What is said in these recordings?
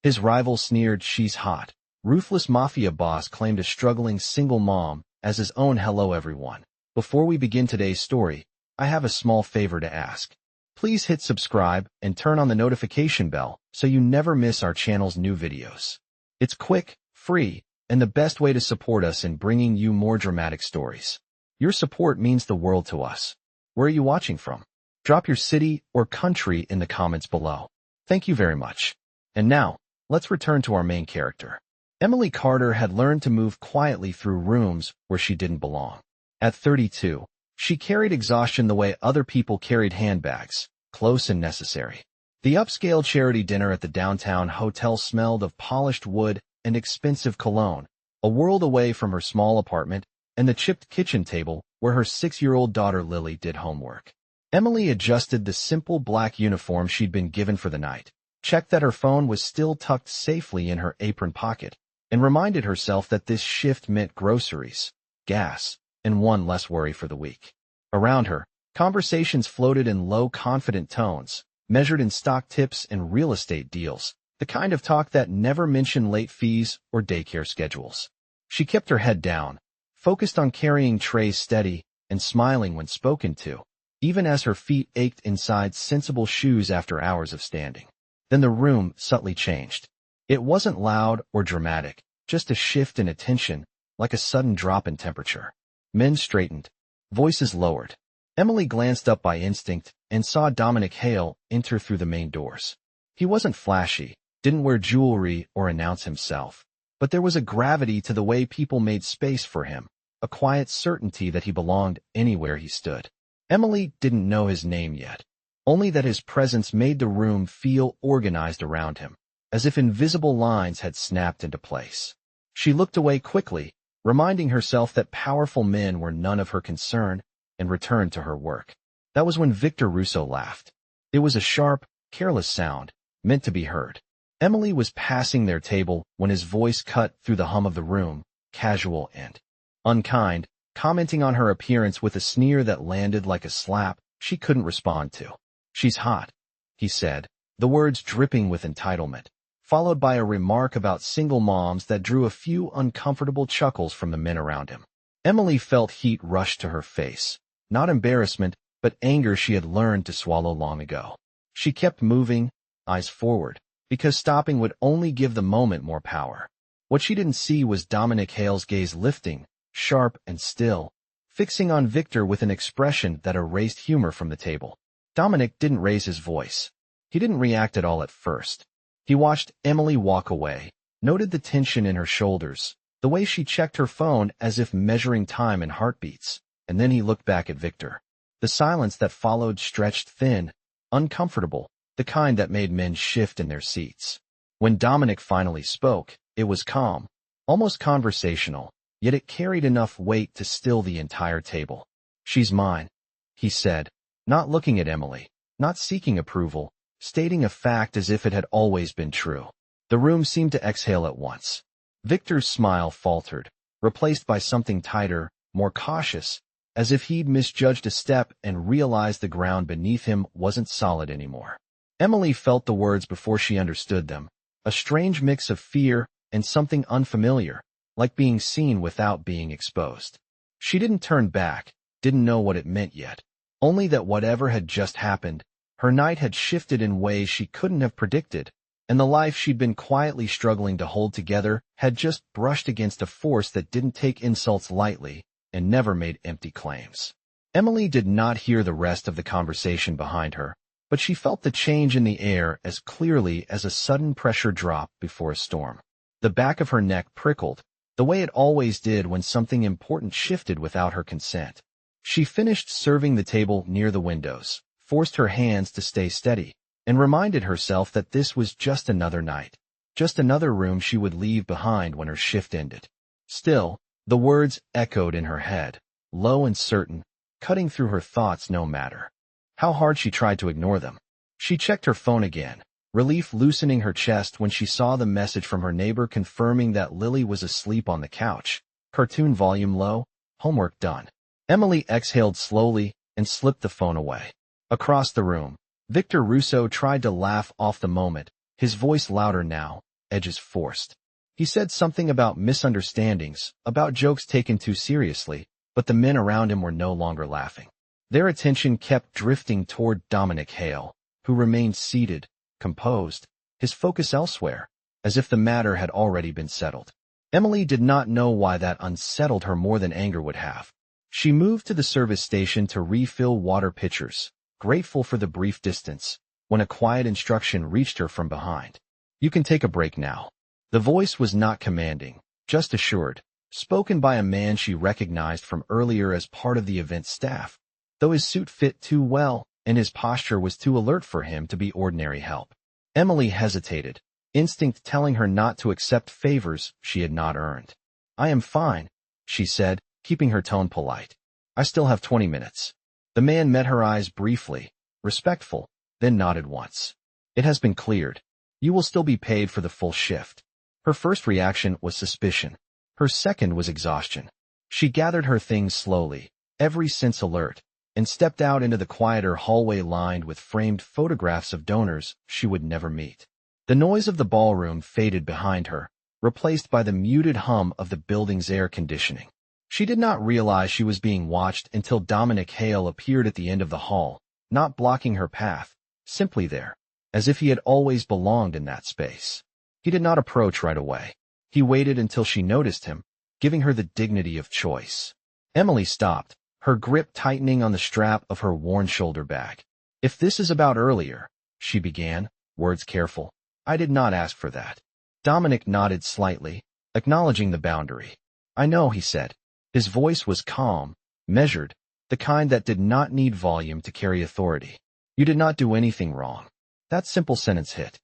His rival sneered, "She's hot." Ruthless Mafia boss claimed a struggling single mom as his own. Hello everyone. Before we begin today's story, I have a small favor to ask. Please hit subscribe and turn on the notification bell so you never miss our channel's new videos. It's quick, free, and the best way to support us in bringing you more dramatic stories. Your support means the world to us. Where are you watching from? Drop your city or country in the comments below. Thank you very much. And now, let's return to our main character. Emily Carter had learned to move quietly through rooms where she didn't belong. At 32, she carried exhaustion the way other people carried handbags, close and necessary. The upscale charity dinner at the downtown hotel smelled of polished wood and expensive cologne, a world away from her small apartment and the chipped kitchen table where her 6-year-old daughter Lily did homework. Emily adjusted the simple black uniform she'd been given for the night, checked that her phone was still tucked safely in her apron pocket, and reminded herself that this shift meant groceries, gas, and one less worry for the week. Around her, conversations floated in low, confident tones, measured in stock tips and real estate deals, the kind of talk that never mentioned late fees or daycare schedules. She kept her head down, focused on carrying trays steady and smiling when spoken to, even as her feet ached inside sensible shoes after hours of standing. Then the room subtly changed. It wasn't loud or dramatic, just a shift in attention, like a sudden drop in temperature. Men straightened, voices lowered. Emily glanced up by instinct and saw Dominic Hale enter through the main doors. He wasn't flashy, didn't wear jewelry or announce himself, but there was a gravity to the way people made space for him, a quiet certainty that he belonged anywhere he stood. Emily didn't know his name yet, only that his presence made the room feel organized around him, as if invisible lines had snapped into place. She looked away quickly, reminding herself that powerful men were none of her concern, and returned to her work. That was when Victor Russo laughed. It was a sharp, careless sound, meant to be heard. Emily was passing their table when his voice cut through the hum of the room, casual and unkind, commenting on her appearance with a sneer that landed like a slap she couldn't respond to. "She's hot," he said, the words dripping with entitlement, followed by a remark about single moms that drew a few uncomfortable chuckles from the men around him. Emily felt heat rush to her face, not embarrassment, but anger she had learned to swallow long ago. She kept moving, eyes forward, because stopping would only give the moment more power. What she didn't see was Dominic Hale's gaze lifting, sharp and still, fixing on Victor with an expression that erased humor from the table. Dominic didn't raise his voice. He didn't react at all at first. He watched Emily walk away, noted the tension in her shoulders, the way she checked her phone as if measuring time and heartbeats, and then he looked back at Victor. The silence that followed stretched thin, uncomfortable, the kind that made men shift in their seats. When Dominic finally spoke, it was calm, almost conversational, yet it carried enough weight to still the entire table. "She's mine," he said, not looking at Emily, not seeking approval, stating a fact as if it had always been true. The room seemed to exhale at once. Victor's smile faltered, replaced by something tighter, more cautious, as if he'd misjudged a step and realized the ground beneath him wasn't solid anymore. Emily felt the words before she understood them, a strange mix of fear and something unfamiliar, like being seen without being exposed. She didn't turn back, didn't know what it meant yet, only that whatever had just happened, her night had shifted in ways she couldn't have predicted, and the life she'd been quietly struggling to hold together had just brushed against a force that didn't take insults lightly and never made empty claims. Emily did not hear the rest of the conversation behind her, but she felt the change in the air as clearly as a sudden pressure drop before a storm. The back of her neck prickled, the way it always did when something important shifted without her consent. She finished serving the table near the windows, forced her hands to stay steady, and reminded herself that this was just another night, just another room she would leave behind when her shift ended. Still, the words echoed in her head, low and certain, cutting through her thoughts no matter how hard she tried to ignore them. She checked her phone again, relief loosening her chest when she saw the message from her neighbor confirming that Lily was asleep on the couch, cartoon volume low, homework done. Emily exhaled slowly and slipped the phone away. Across the room, Victor Russo tried to laugh off the moment, his voice louder now, edges forced. He said something about misunderstandings, about jokes taken too seriously, but the men around him were no longer laughing. Their attention kept drifting toward Dominic Hale, who remained seated, composed, his focus elsewhere, as if the matter had already been settled. Emily did not know why that unsettled her more than anger would have. She moved to the service station to refill water pitchers, grateful for the brief distance, when a quiet instruction reached her from behind. "You can take a break now." The voice was not commanding, just assured, spoken by a man she recognized from earlier as part of the event staff, though his suit fit too well and his posture was too alert for him to be ordinary help. Emily hesitated, instinct telling her not to accept favors she had not earned. "I am fine," she said, keeping her tone polite. "I still have 20 minutes. The man met her eyes briefly, respectful, then nodded once. "It has been cleared. You will still be paid for the full shift." Her first reaction was suspicion. Her second was exhaustion. She gathered her things slowly, every sense alert, and stepped out into the quieter hallway lined with framed photographs of donors she would never meet. The noise of the ballroom faded behind her, replaced by the muted hum of the building's air conditioning. She did not realize she was being watched until Dominic Hale appeared at the end of the hall, not blocking her path, simply there, as if he had always belonged in that space. He did not approach right away. He waited until she noticed him, giving her the dignity of choice. Emily stopped, her grip tightening on the strap of her worn shoulder bag. "If this is about earlier," she began, words careful, "I did not ask for that." Dominic nodded slightly, acknowledging the boundary. "I know," he said. His voice was calm, measured, the kind that did not need volume to carry authority. "You did not do anything wrong." That simple sentence hit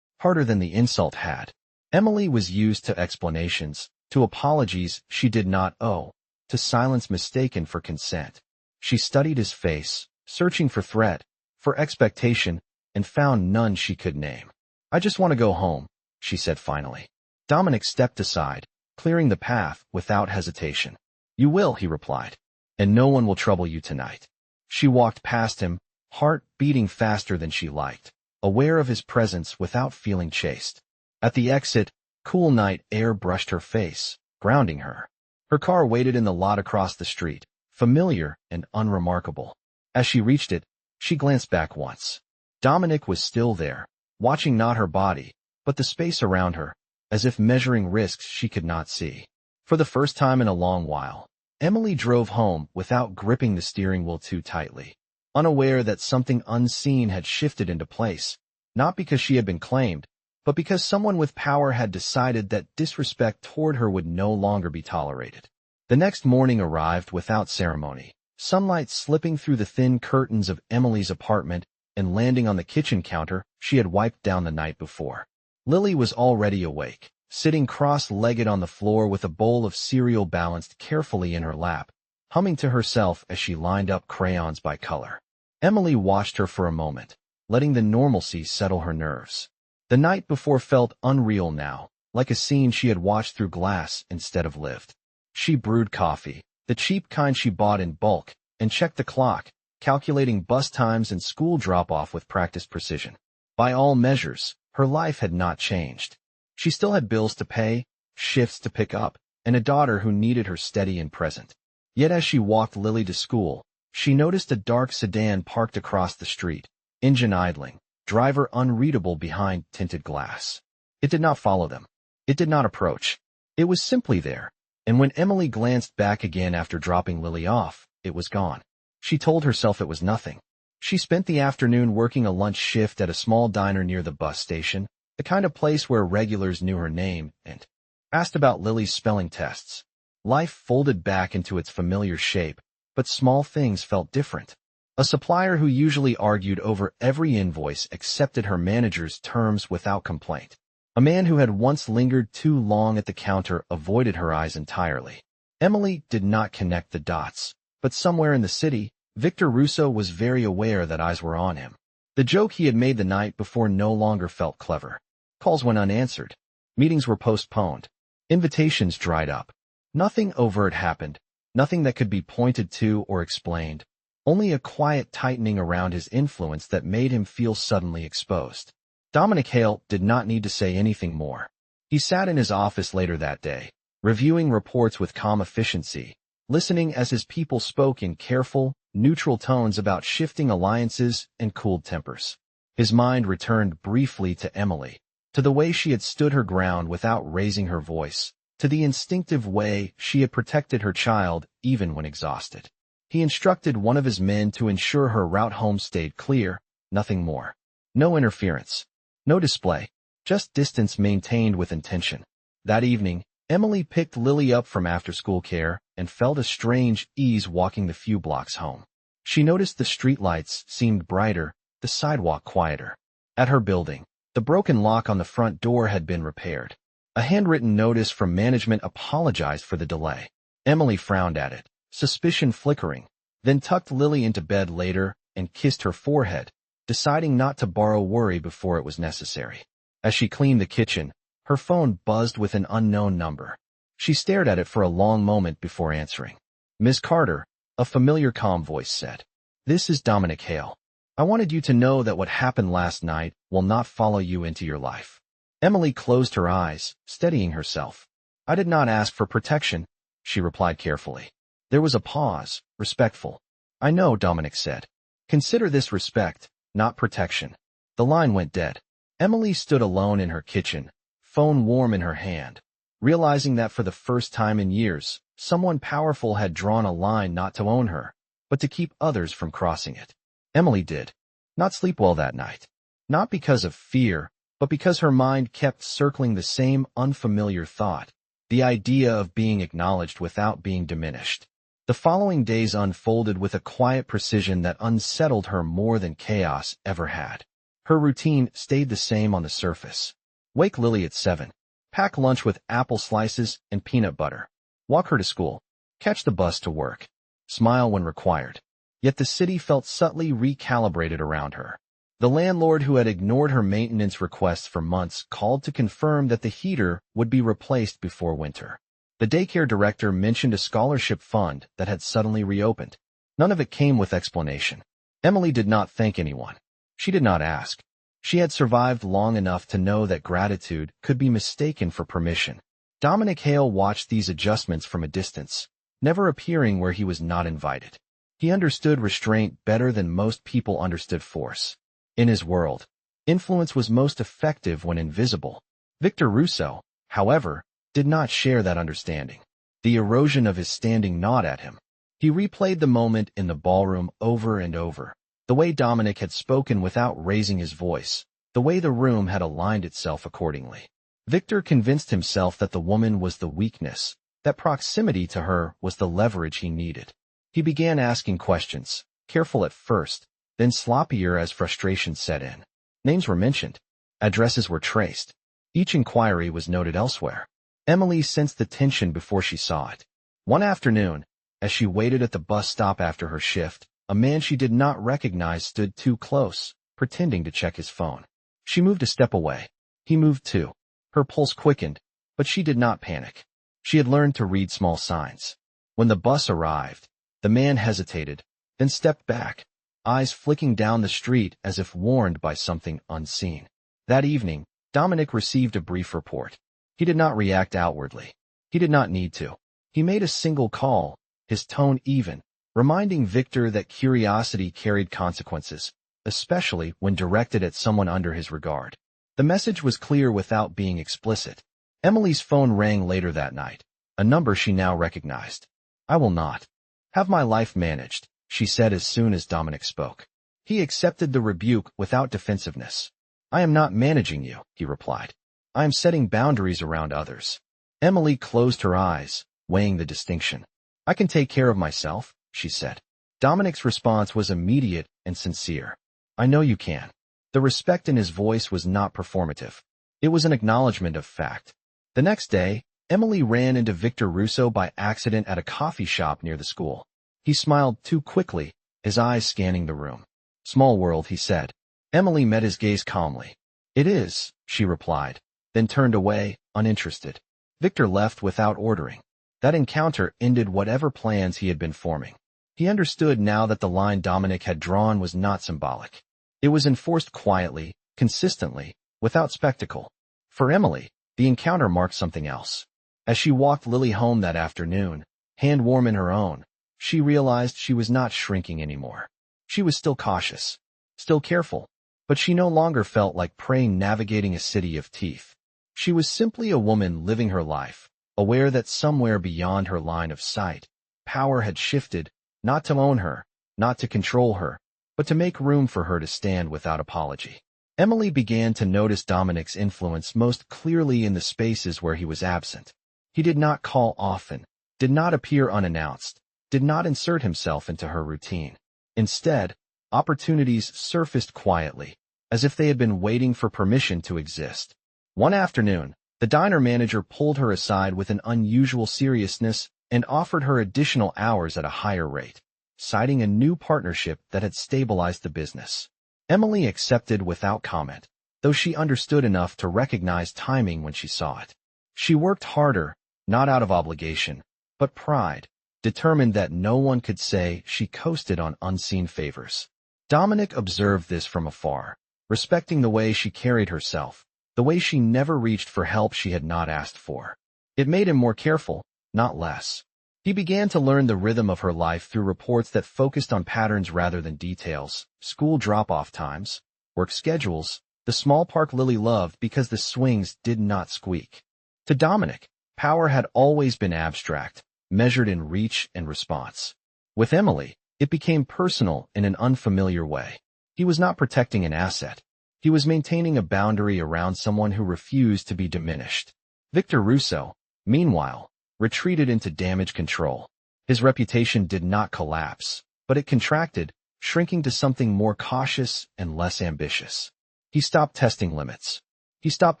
harder than the insult had. Emily was used to explanations, to apologies she did not owe, to silence mistaken for consent. She studied his face, searching for threat, for expectation, and found none she could name. "I just want to go home," she said finally. Dominic stepped aside, clearing the path without hesitation. "You will," he replied, "and no one will trouble you tonight." She walked past him, heart beating faster than she liked, aware of his presence without feeling chased. At the exit, cool night air brushed her face, grounding her. Her car waited in the lot across the street, familiar and unremarkable. As she reached it, she glanced back once. Dominic was still there, watching not her body, but the space around her, as if measuring risks she could not see. For the first time in a long while, Emily drove home without gripping the steering wheel too tightly, unaware that something unseen had shifted into place, not because she had been claimed, but because someone with power had decided that disrespect toward her would no longer be tolerated. The next morning arrived without ceremony, sunlight slipping through the thin curtains of Emily's apartment and landing on the kitchen counter she had wiped down the night before. Lily was already awake, sitting cross-legged on the floor with a bowl of cereal balanced carefully in her lap, humming to herself as she lined up crayons by color. Emily watched her for a moment, letting the normalcy settle her nerves. The night before felt unreal now, like a scene she had watched through glass instead of lived. She brewed coffee, the cheap kind she bought in bulk, and checked the clock, calculating bus times and school drop-off with practiced precision. By all measures, her life had not changed. She still had bills to pay, shifts to pick up, and a daughter who needed her steady and present. Yet as she walked Lily to school, she noticed a dark sedan parked across the street, engine idling, driver unreadable behind tinted glass. It did not follow them. It did not approach. It was simply there, and when Emily glanced back again after dropping Lily off, it was gone. She told herself it was nothing. She spent the afternoon working a lunch shift at a small diner near the bus station, the kind of place where regulars knew her name, and asked about Lily's spelling tests. Life folded back into its familiar shape, but small things felt different. A supplier who usually argued over every invoice accepted her manager's terms without complaint. A man who had once lingered too long at the counter avoided her eyes entirely. Emily did not connect the dots, but somewhere in the city, Victor Russo was very aware that eyes were on him. The joke he had made the night before no longer felt clever. Calls went unanswered. Meetings were postponed. Invitations dried up. Nothing overt happened, nothing that could be pointed to or explained, only a quiet tightening around his influence that made him feel suddenly exposed. Dominic Hale did not need to say anything more. He sat in his office later that day, reviewing reports with calm efficiency, listening as his people spoke in careful, neutral tones about shifting alliances and cooled tempers. His mind returned briefly to Emily, to the way she had stood her ground without raising her voice, to the instinctive way she had protected her child even when exhausted. He instructed one of his men to ensure her route home stayed clear, nothing more. No interference. No display. Just distance maintained with intention. That evening, Emily picked Lily up from after-school care and felt a strange ease walking the few blocks home. She noticed the streetlights seemed brighter, the sidewalk quieter. At her building, the broken lock on the front door had been repaired. A handwritten notice from management apologized for the delay. Emily frowned at it, suspicion flickering, then tucked Lily into bed later and kissed her forehead, deciding not to borrow worry before it was necessary. As she cleaned the kitchen, her phone buzzed with an unknown number. She stared at it for a long moment before answering. "Miss Carter," a familiar calm voice said. "This is Dominic Hale. I wanted you to know that what happened last night will not follow you into your life." Emily closed her eyes, steadying herself. "I did not ask for protection," she replied carefully. There was a pause, respectful. "I know," Dominic said. "Consider this respect, not protection." The line went dead. Emily stood alone in her kitchen, phone warm in her hand, realizing that for the first time in years, someone powerful had drawn a line not to own her, but to keep others from crossing it. Emily did not sleep well that night. Not because of fear, but because her mind kept circling the same unfamiliar thought, the idea of being acknowledged without being diminished. The following days unfolded with a quiet precision that unsettled her more than chaos ever had. Her routine stayed the same on the surface. Wake Lily at 7. Pack lunch with apple slices and peanut butter. Walk her to school. Catch the bus to work. Smile when required. Yet the city felt subtly recalibrated around her. The landlord who had ignored her maintenance requests for months called to confirm that the heater would be replaced before winter. The daycare director mentioned a scholarship fund that had suddenly reopened. None of it came with explanation. Emily did not thank anyone. She did not ask. She had survived long enough to know that gratitude could be mistaken for permission. Dominic Hale watched these adjustments from a distance, never appearing where he was not invited. He understood restraint better than most people understood force. In his world, influence was most effective when invisible. Victor Russo, however, did not share that understanding. The erosion of his standing gnawed at him. He replayed the moment in the ballroom over and over. The way Dominic had spoken without raising his voice. The way the room had aligned itself accordingly. Victor convinced himself that the woman was the weakness, that proximity to her was the leverage he needed. He began asking questions, careful at first, then sloppier as frustration set in. Names were mentioned. Addresses were traced. Each inquiry was noted elsewhere. Emily sensed the tension before she saw it. One afternoon, as she waited at the bus stop after her shift, a man she did not recognize stood too close, pretending to check his phone. She moved a step away. He moved too. Her pulse quickened, but she did not panic. She had learned to read small signs. When the bus arrived, the man hesitated, then stepped back, eyes flicking down the street as if warned by something unseen. That evening, Dominic received a brief report. He did not react outwardly. He did not need to. He made a single call, his tone even, reminding Victor that curiosity carried consequences, especially when directed at someone under his regard. The message was clear without being explicit. Emily's phone rang later that night, a number she now recognized. "I will not have my life managed," she said as soon as Dominic spoke. He accepted the rebuke without defensiveness. "I am not managing you," he replied. "I am setting boundaries around others." Emily closed her eyes, weighing the distinction. "I can take care of myself," she said. Dominic's response was immediate and sincere. "I know you can." The respect in his voice was not performative. It was an acknowledgement of fact. The next day, Emily ran into Victor Russo by accident at a coffee shop near the school. He smiled too quickly, his eyes scanning the room. "Small world," he said. Emily met his gaze calmly. "It is," she replied, then turned away, uninterested. Victor left without ordering. That encounter ended whatever plans he had been forming. He understood now that the line Dominic had drawn was not symbolic. It was enforced quietly, consistently, without spectacle. For Emily, the encounter marked something else. As she walked Lily home that afternoon, hand warm in her own, she realized she was not shrinking anymore. She was still cautious, still careful, but she no longer felt like prey navigating a city of teeth. She was simply a woman living her life, aware that somewhere beyond her line of sight, power had shifted, not to own her, not to control her, but to make room for her to stand without apology. Emily began to notice Dominic's influence most clearly in the spaces where he was absent. He did not call often, did not appear unannounced, did not insert himself into her routine. Instead, opportunities surfaced quietly, as if they had been waiting for permission to exist. One afternoon, the diner manager pulled her aside with an unusual seriousness and offered her additional hours at a higher rate, citing a new partnership that had stabilized the business. Emily accepted without comment, though she understood enough to recognize timing when she saw it. She worked harder, not out of obligation, but pride, determined that no one could say she coasted on unseen favors. Dominic observed this from afar, respecting the way she carried herself, the way she never reached for help she had not asked for. It made him more careful, not less. He began to learn the rhythm of her life through reports that focused on patterns rather than details, school drop-off times, work schedules, the small park Lily loved because the swings did not squeak. To Dominic, power had always been abstract, measured in reach and response. With Emily, it became personal in an unfamiliar way. He was not protecting an asset. He was maintaining a boundary around someone who refused to be diminished. Victor Russo, meanwhile, retreated into damage control. His reputation did not collapse, but it contracted, shrinking to something more cautious and less ambitious. He stopped testing limits. He stopped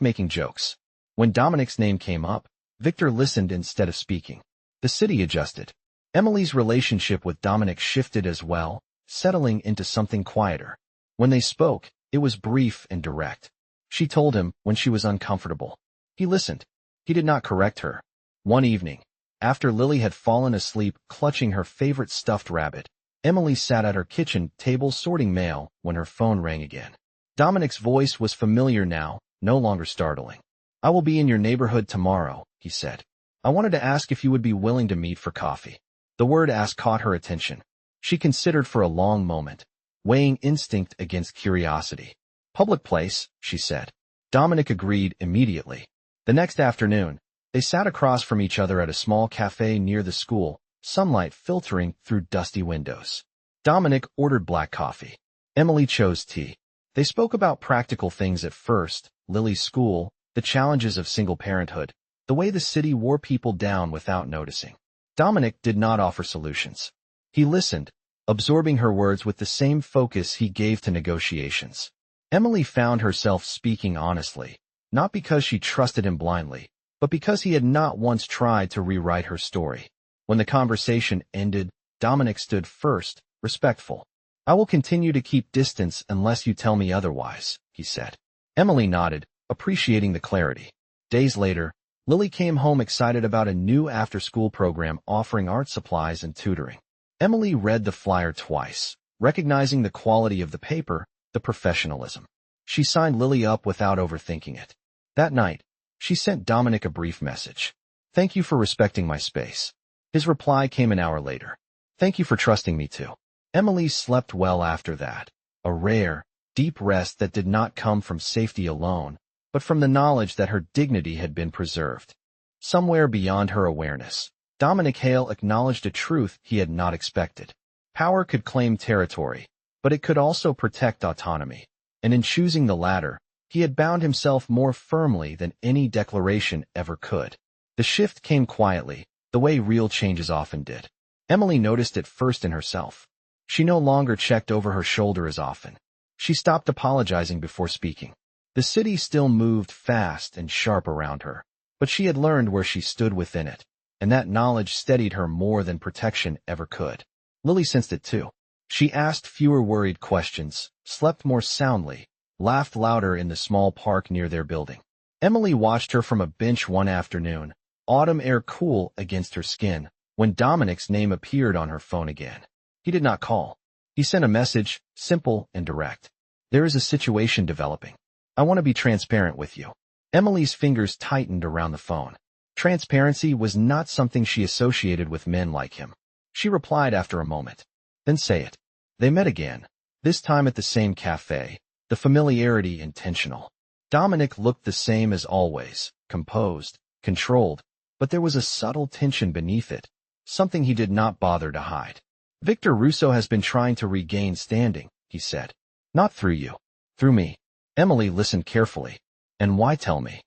making jokes. When Dominic's name came up, Victor listened instead of speaking. The city adjusted. Emily's relationship with Dominic shifted as well, settling into something quieter. When they spoke, it was brief and direct. She told him when she was uncomfortable. He listened. He did not correct her. One evening, after Lily had fallen asleep clutching her favorite stuffed rabbit, Emily sat at her kitchen table sorting mail when her phone rang again. Dominic's voice was familiar now, no longer startling. "I will be in your neighborhood tomorrow," he said. "I wanted to ask if you would be willing to meet for coffee." The word ask caught her attention. She considered for a long moment, weighing instinct against curiosity. "Public place," she said. Dominic agreed immediately. The next afternoon, they sat across from each other at a small cafe near the school, sunlight filtering through dusty windows. Dominic ordered black coffee. Emily chose tea. They spoke about practical things at first, Lily's school, the challenges of single parenthood, the way the city wore people down without noticing. Dominic did not offer solutions. He listened, absorbing her words with the same focus he gave to negotiations. Emily found herself speaking honestly, not because she trusted him blindly, but because he had not once tried to rewrite her story. When the conversation ended, Dominic stood first, respectful. "I will continue to keep distance unless you tell me otherwise," he said. Emily nodded, appreciating the clarity. Days later, Lily came home excited about a new after-school program offering art supplies and tutoring. Emily read the flyer twice, recognizing the quality of the paper, the professionalism. She signed Lily up without overthinking it. That night, she sent Dominic a brief message. "Thank you for respecting my space." His reply came an hour later. "Thank you for trusting me too." Emily slept well after that, a rare, deep rest that did not come from safety alone, but from the knowledge that her dignity had been preserved. Somewhere beyond her awareness, Dominic Hale acknowledged a truth he had not expected. Power could claim territory, but it could also protect autonomy, and in choosing the latter, he had bound himself more firmly than any declaration ever could. The shift came quietly, the way real changes often did. Emily noticed it first in herself. She no longer checked over her shoulder as often. She stopped apologizing before speaking. The city still moved fast and sharp around her, but she had learned where she stood within it, and that knowledge steadied her more than protection ever could. Lily sensed it too. She asked fewer worried questions, slept more soundly, laughed louder in the small park near their building. Emily watched her from a bench one afternoon, autumn air cool against her skin, when Dominic's name appeared on her phone again. He did not call. He sent a message, simple and direct. "There is a situation developing. I want to be transparent with you." Emily's fingers tightened around the phone. Transparency was not something she associated with men like him. She replied after a moment. Then say it. They met again. This time at the same cafe. The familiarity intentional. Dominic looked the same as always, composed, controlled, but there was a subtle tension beneath it, something he did not bother to hide. Victor Russo has been trying to regain standing, he said. Not through you. Through me. Emily listened carefully. And why tell me?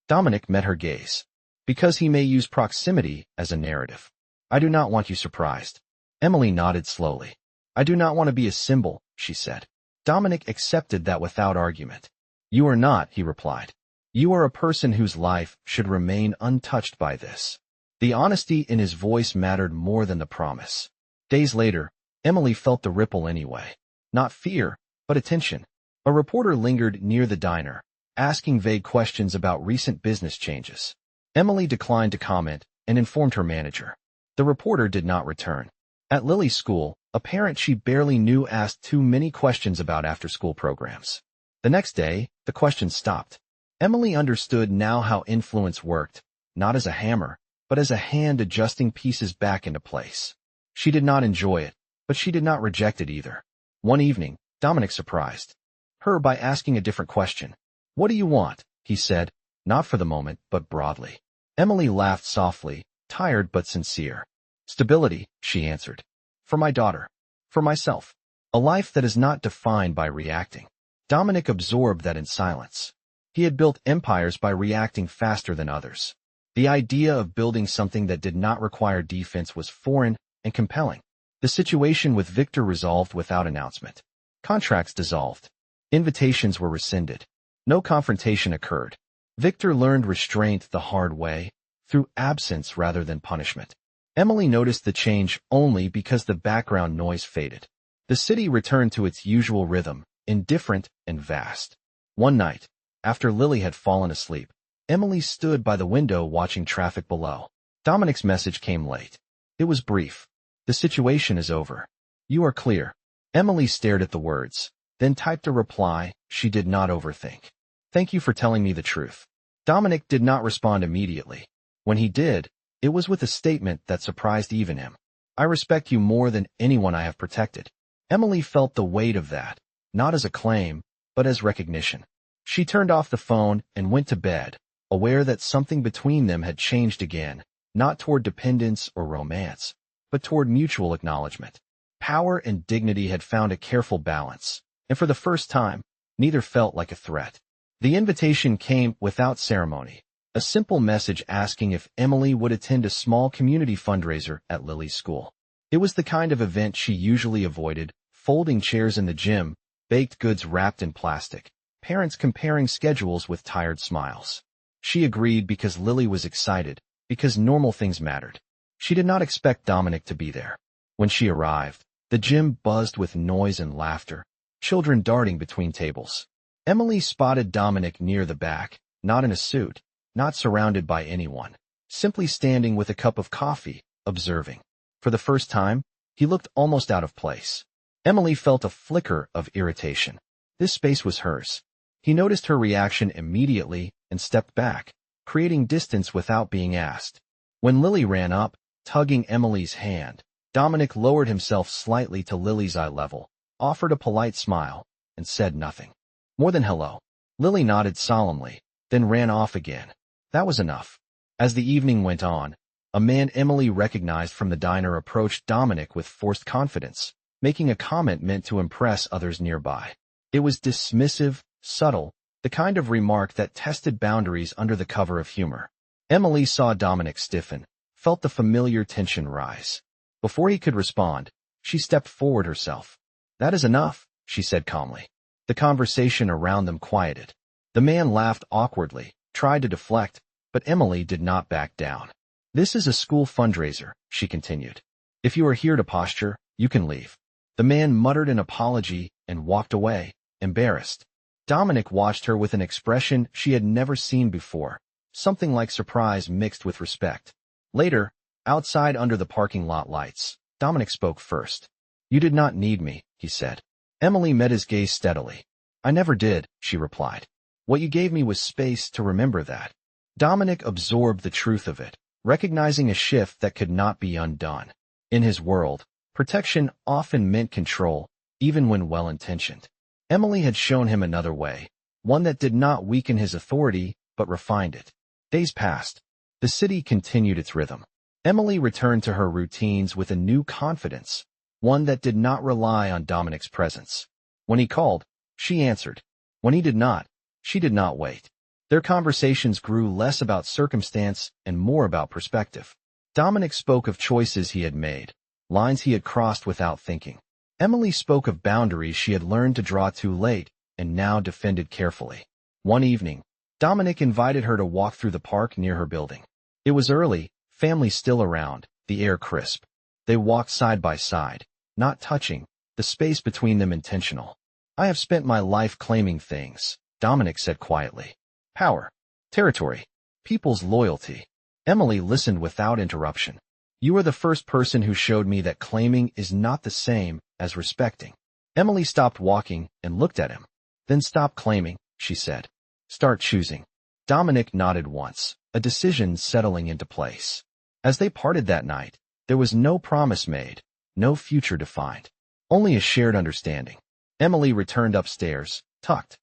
Dominic met her gaze. Because he may use proximity as a narrative. I do not want you surprised. Emily nodded slowly. I do not want to be a symbol, she said. Dominic accepted that without argument. You are not, he replied. You are a person whose life should remain untouched by this. The honesty in his voice mattered more than the promise. Days later, Emily felt the ripple anyway. Not fear, but attention. A reporter lingered near the diner, asking vague questions about recent business changes. Emily declined to comment and informed her manager. The reporter did not return. At Lily's school, a parent she barely knew asked too many questions about after-school programs. The next day, the questions stopped. Emily understood now how influence worked, not as a hammer, but as a hand adjusting pieces back into place. She did not enjoy it, but she did not reject it either. One evening, Dominic surprised her by asking a different question. What do you want? He said, not for the moment, but broadly. Emily laughed softly, tired but sincere. Stability, she answered. For my daughter. For myself. A life that is not defined by reacting. Dominic absorbed that in silence. He had built empires by reacting faster than others. The idea of building something that did not require defense was foreign and compelling. The situation with Victor resolved without announcement. Contracts dissolved. Invitations were rescinded. No confrontation occurred. Victor learned restraint the hard way, through absence rather than punishment. Emily noticed the change only because the background noise faded. The city returned to its usual rhythm, indifferent and vast. One night, after Lily had fallen asleep, Emily stood by the window watching traffic below. Dominic's message came late. It was brief. The situation is over. You are clear. Emily stared at the words, then typed a reply she did not overthink. Thank you for telling me the truth. Dominic did not respond immediately. When he did, it was with a statement that surprised even him. I respect you more than anyone I have protected. Emily felt the weight of that, not as a claim, but as recognition. She turned off the phone and went to bed, aware that something between them had changed again, not toward dependence or romance, but toward mutual acknowledgement. Power and dignity had found a careful balance, and for the first time, neither felt like a threat. The invitation came without ceremony, a simple message asking if Emily would attend a small community fundraiser at Lily's school. It was the kind of event she usually avoided, folding chairs in the gym, baked goods wrapped in plastic, parents comparing schedules with tired smiles. She agreed because Lily was excited, because normal things mattered. She did not expect Dominic to be there. When she arrived, the gym buzzed with noise and laughter, children darting between tables. Emily spotted Dominic near the back, not in a suit, not surrounded by anyone, simply standing with a cup of coffee, observing. For the first time, he looked almost out of place. Emily felt a flicker of irritation. This space was hers. He noticed her reaction immediately and stepped back, creating distance without being asked. When Lily ran up, tugging Emily's hand, Dominic lowered himself slightly to Lily's eye level, offered a polite smile, and said nothing. More than hello. Lily nodded solemnly, then ran off again. That was enough. As the evening went on, a man Emily recognized from the diner approached Dominic with forced confidence, making a comment meant to impress others nearby. It was dismissive, subtle, the kind of remark that tested boundaries under the cover of humor. Emily saw Dominic stiffen, felt the familiar tension rise. Before he could respond, she stepped forward herself. That is enough, she said calmly. The conversation around them quieted. The man laughed awkwardly, tried to deflect, but Emily did not back down. This is a school fundraiser, she continued. If you are here to posture, you can leave. The man muttered an apology and walked away, embarrassed. Dominic watched her with an expression she had never seen before, something like surprise mixed with respect. Later, outside under the parking lot lights, Dominic spoke first. You did not need me, he said. Emily met his gaze steadily. I never did, she replied. What you gave me was space to remember that. Dominic absorbed the truth of it, recognizing a shift that could not be undone. In his world, protection often meant control, even when well-intentioned. Emily had shown him another way, one that did not weaken his authority, but refined it. Days passed. The city continued its rhythm. Emily returned to her routines with a new confidence, one that did not rely on Dominic's presence. When he called, she answered. When he did not, she did not wait. Their conversations grew less about circumstance and more about perspective. Dominic spoke of choices he had made, lines he had crossed without thinking. Emily spoke of boundaries she had learned to draw too late and now defended carefully. One evening, Dominic invited her to walk through the park near her building. It was early, family still around, the air crisp. They walked side by side, not touching, the space between them intentional. I have spent my life claiming things, Dominic said quietly. Power, territory, people's loyalty. Emily listened without interruption. You are the first person who showed me that claiming is not the same as respecting. Emily stopped walking and looked at him. Then stop claiming, she said. Start choosing. Dominic nodded once, a decision settling into place. As they parted that night, there was no promise made, no future defined, only a shared understanding. Emily returned upstairs, tucked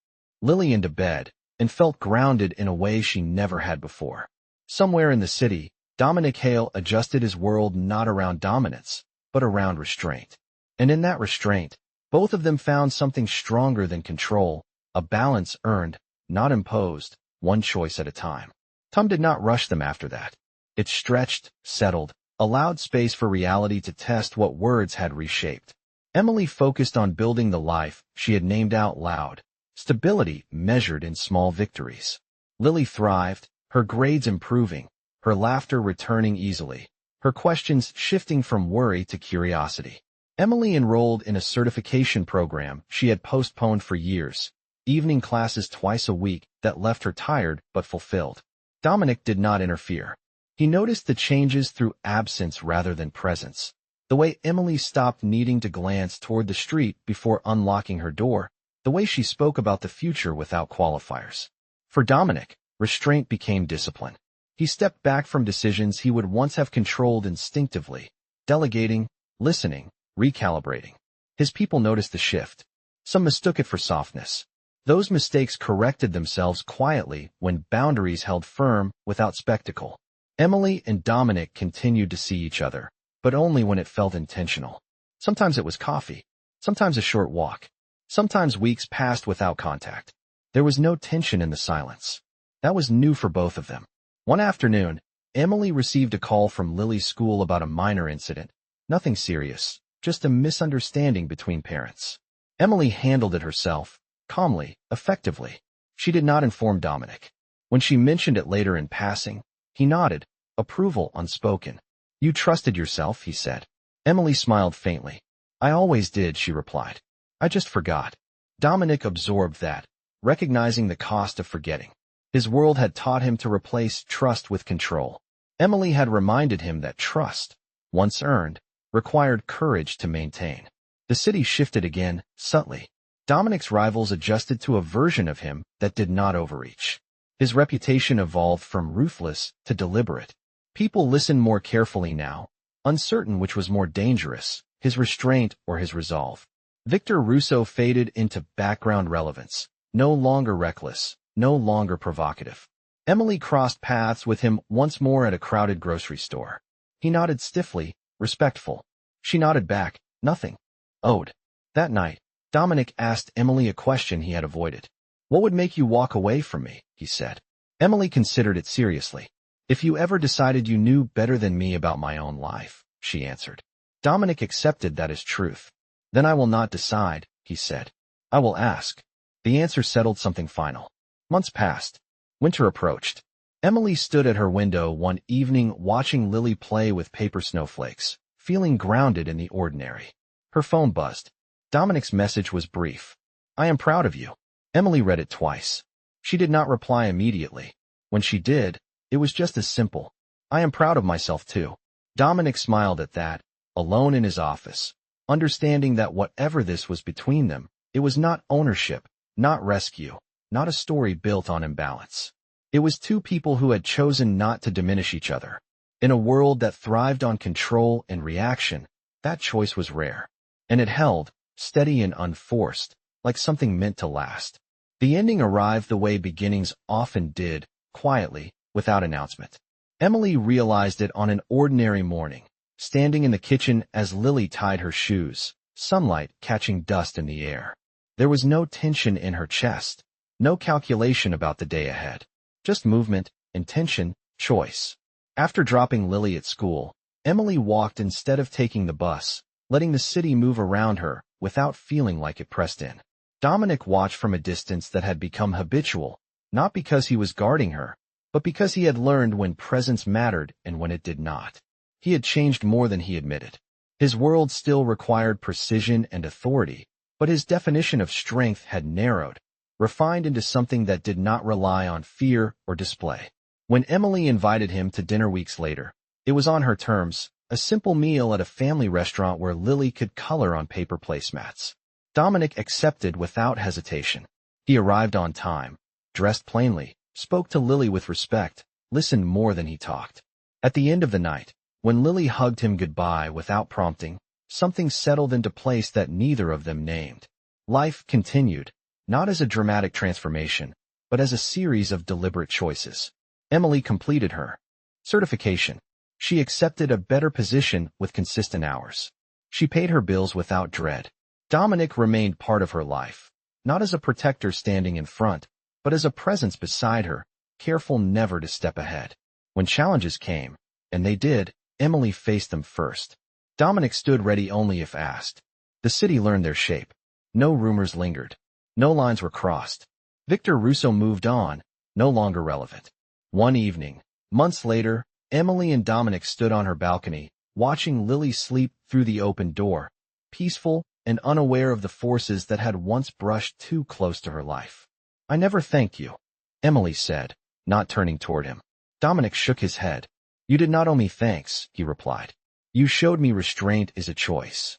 Lily into bed, and felt grounded in a way she never had before. Somewhere in the city, Dominic Hale adjusted his world not around dominance, but around restraint. And in that restraint, both of them found something stronger than control, a balance earned, not imposed, one choice at a time. Time did not rush them after that. It stretched, settled, allowed space for reality to test what words had reshaped. Emily focused on building the life she had named out loud, stability measured in small victories. Lily thrived, her grades improving, her laughter returning easily, her questions shifting from worry to curiosity. Emily enrolled in a certification program she had postponed for years, evening classes twice a week that left her tired but fulfilled. Dominic did not interfere. He noticed the changes through absence rather than presence. The way Emily stopped needing to glance toward the street before unlocking her door, the way she spoke about the future without qualifiers. For Dominic, restraint became discipline. He stepped back from decisions he would once have controlled instinctively, delegating, listening, recalibrating. His people noticed the shift. Some mistook it for softness. Those mistakes corrected themselves quietly when boundaries held firm without spectacle. Emily and Dominic continued to see each other, but only when it felt intentional. Sometimes it was coffee, sometimes a short walk, sometimes weeks passed without contact. There was no tension in the silence. That was new for both of them. One afternoon, Emily received a call from Lily's school about a minor incident. Nothing serious, just a misunderstanding between parents. Emily handled it herself, calmly, effectively. She did not inform Dominic. When she mentioned it later in passing, he nodded, approval unspoken. You trusted yourself, he said. Emily smiled faintly. I always did, she replied. I just forgot. Dominic absorbed that, recognizing the cost of forgetting. His world had taught him to replace trust with control. Emily had reminded him that trust, once earned, required courage to maintain. The city shifted again, subtly. Dominic's rivals adjusted to a version of him that did not overreach. His reputation evolved from ruthless to deliberate. People listened more carefully now, uncertain which was more dangerous, his restraint or his resolve. Victor Russo faded into background relevance, no longer reckless, no longer provocative. Emily crossed paths with him once more at a crowded grocery store. He nodded stiffly, respectful. She nodded back, nothing. Owed. That night, Dominic asked Emily a question he had avoided. What would make you walk away from me? He said. Emily considered it seriously. If you ever decided you knew better than me about my own life, she answered. Dominic accepted that as truth. Then I will not decide, he said. I will ask. The answer settled something final. Months passed. Winter approached. Emily stood at her window one evening watching Lily play with paper snowflakes, feeling grounded in the ordinary. Her phone buzzed. Dominic's message was brief. I am proud of you. Emily read it twice. She did not reply immediately. When she did, it was just as simple. I am proud of myself too. Dominic smiled at that, alone in his office, understanding that whatever this was between them, it was not ownership, not rescue. not a story built on imbalance. It was two people who had chosen not to diminish each other. In a world that thrived on control and reaction, that choice was rare. And it held, steady and unforced, like something meant to last. The ending arrived the way beginnings often did, quietly, without announcement. Emily realized it on an ordinary morning, standing in the kitchen as Lily tied her shoes, sunlight catching dust in the air. There was no tension in her chest, no calculation about the day ahead. Just movement, intention, choice. After dropping Lily at school, Emily walked instead of taking the bus, letting the city move around her without feeling like it pressed in. Dominic watched from a distance that had become habitual, not because he was guarding her, but because he had learned when presence mattered and when it did not. He had changed more than he admitted. His world still required precision and authority, but his definition of strength had narrowed, refined into something that did not rely on fear or display. When Emily invited him to dinner weeks later, it was on her terms, a simple meal at a family restaurant where Lily could color on paper placemats. Dominic accepted without hesitation. He arrived on time, dressed plainly, spoke to Lily with respect, listened more than he talked. At the end of the night, when Lily hugged him goodbye without prompting, something settled into place that neither of them named. Life continued, not as a dramatic transformation, but as a series of deliberate choices. Emily completed her certification. She accepted a better position with consistent hours. She paid her bills without dread. Dominic remained part of her life, not as a protector standing in front, but as a presence beside her, careful never to step ahead. When challenges came, and they did, Emily faced them first. Dominic stood ready only if asked. The city learned their shape. No rumors lingered. No lines were crossed. Victor Russo moved on, no longer relevant. One evening, months later, Emily and Dominic stood on her balcony, watching Lily sleep through the open door, peaceful and unaware of the forces that had once brushed too close to her life. "I never thanked you," Emily said, not turning toward him. Dominic shook his head. "You did not owe me thanks," he replied. "You showed me restraint is a choice."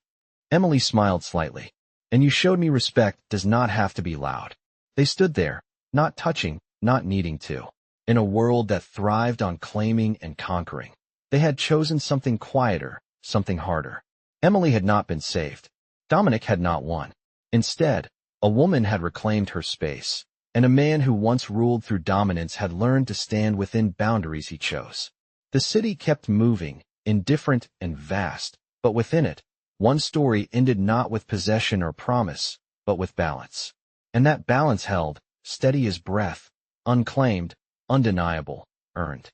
Emily smiled slightly. "And you showed me respect does not have to be loud." They stood there, not touching, not needing to. In a world that thrived on claiming and conquering, they had chosen something quieter, something harder. Emily had not been saved. Dominic had not won. Instead, a woman had reclaimed her space, and a man who once ruled through dominance had learned to stand within boundaries he chose. The city kept moving, indifferent and vast, but within it, one story ended not with possession or promise, but with balance. And that balance held, steady as breath, unclaimed, undeniable, earned.